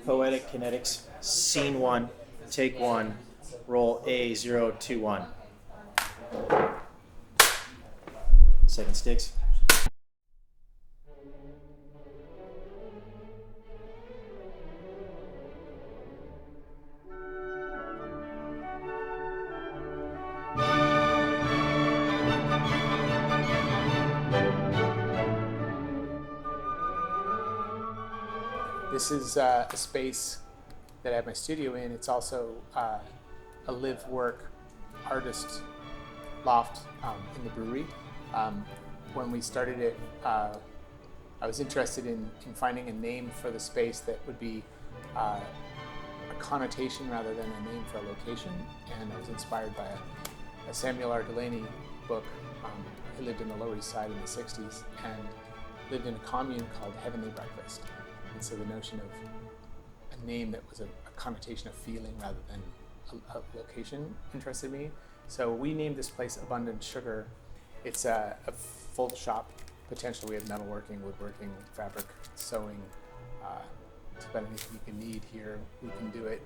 Poetic Kinetics, Scene 1, Take 1, Roll A021. Second sticks. This is a space that I have my studio in. It's also a live work artist loft in the brewery. When we started it, I was interested in finding a name for the space that would be a connotation rather than a name for a location. And I was inspired by a Samuel R. Delaney book. He lived in the Lower East Side in the 60s and lived in a commune called Heavenly Breakfast. And so the notion of a name that was a connotation of feeling rather than a location interested me. So we named this place Abundant Sugar. It's a full shop potential. We have metalworking, woodworking, fabric, sewing. It's about anything you can need here, we can do it.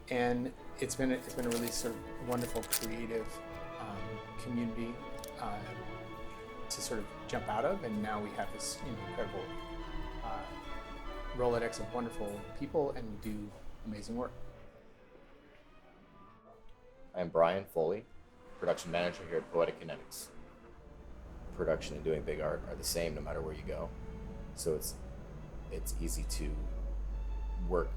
And it's been a really sort of wonderful, creative community to sort of jump out of. And now we have this incredible Rolodex of wonderful people, and we do amazing work. I'm Brian Foley, production manager here at Poetic Kinetics. Production and doing big art are the same no matter where you go. So it's easy to work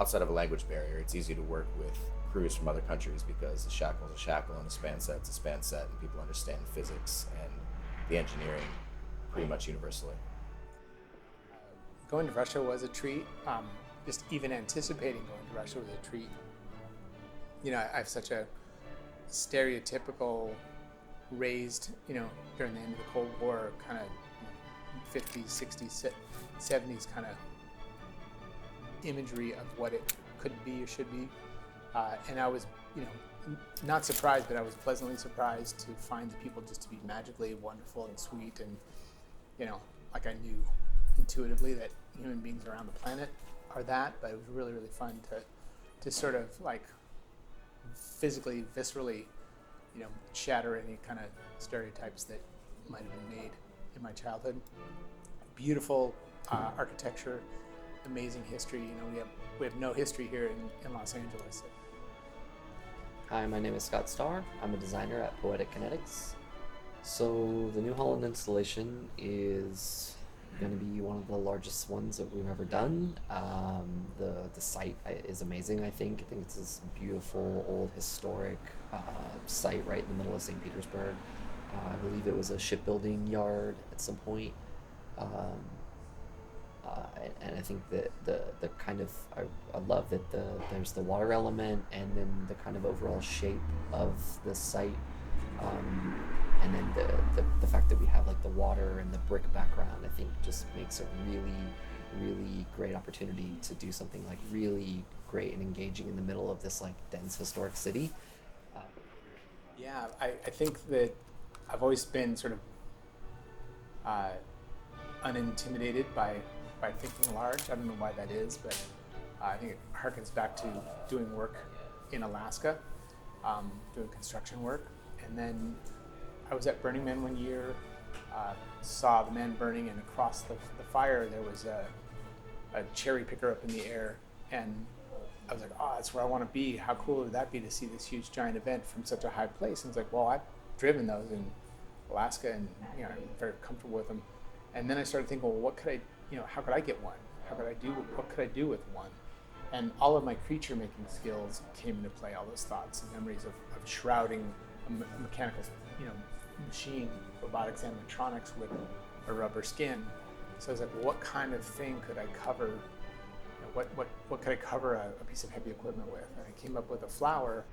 outside of a language barrier. It's easy to work with crews from other countries because a shackle is a shackle and a span set's a span set, and people understand physics and the engineering pretty much universally. Going to Russia was a treat. Just even anticipating going to Russia was a treat. I have such a stereotypical raised, during the end of the Cold War, kind of 50s, 60s, 70s kind of imagery of what it could be or should be. And I was, not surprised, but I was pleasantly surprised to find the people just to be magically wonderful and sweet. And, like I knew intuitively that human beings around the planet are that, but it was really, really fun to sort of like physically, viscerally, shatter any kind of stereotypes that might have been made in my childhood. Beautiful architecture, amazing history. We have no history here in Los Angeles. Hi, my name is Scott Starr. I'm a designer at Poetic Kinetics. So the New Holland installation is going to be one of the largest ones that we've ever done. The site is amazing. I think it's this beautiful old historic site right in the middle of St. Petersburg. I believe it was a shipbuilding yard at some point. And I think that the kind of I love that there's the water element and then the kind of overall shape of the site, and then the fact that we have like the water and the brick background, I think just makes a really great opportunity to do something like really great and engaging in the middle of this like dense historic city. Yeah, I think that I've always been sort of unintimidated by thinking large. I don't know why that is, but I think it harkens back to doing work in Alaska, doing construction work. And then I was at Burning Man one year, saw the man burning, and across the fire there was a cherry picker up in the air. And I was like, oh, that's where I want to be. How cool would that be to see this huge giant event from such a high place? And it's like, well, I've driven those in Alaska, and I'm very comfortable with them. And then I started thinking, well, what could I how could I get one? What could I do with one? And all of my creature making skills came into play, all those thoughts and memories of shrouding a mechanical, machine, robotics, animatronics with a rubber skin. So I was like, well, what kind of thing could I cover? What could I cover a piece of heavy equipment with? And I came up with a flower.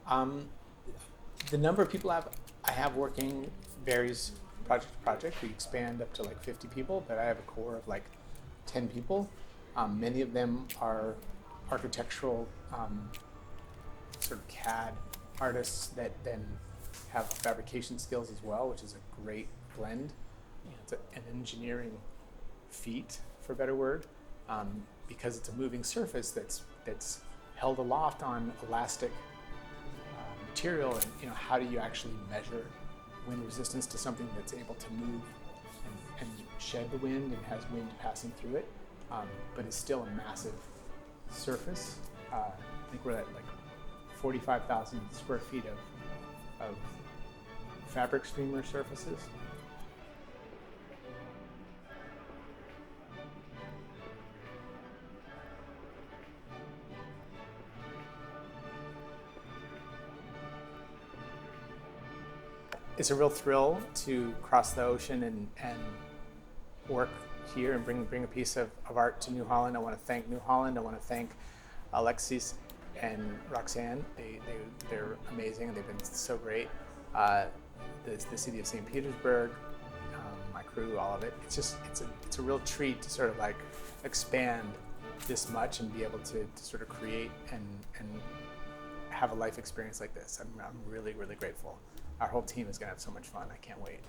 The number of people I have working varies project to project. We expand up to like 50 people, but I have a core of like 10 people. Many of them are architectural sort of CAD artists that then have fabrication skills as well, which is a great blend. And engineering feat, for a better word, because it's a moving surface that's held aloft on elastic material. And how do you actually measure wind resistance to something that's able to move and shed the wind and has wind passing through it, but it's still a massive surface. I think we're at like 45,000 square feet of fabric streamer surfaces. It's a real thrill to cross the ocean and work here and bring a piece of art to New Holland. I want to thank New Holland. I want to thank Alexis and Roxanne. They're amazing and they've been so great. The city of St. Petersburg, my crew, all of it. It's a real treat to sort of like expand this much and be able to sort of create and have a life experience like this. I'm really, really grateful. Our whole team is going to have so much fun. I can't wait.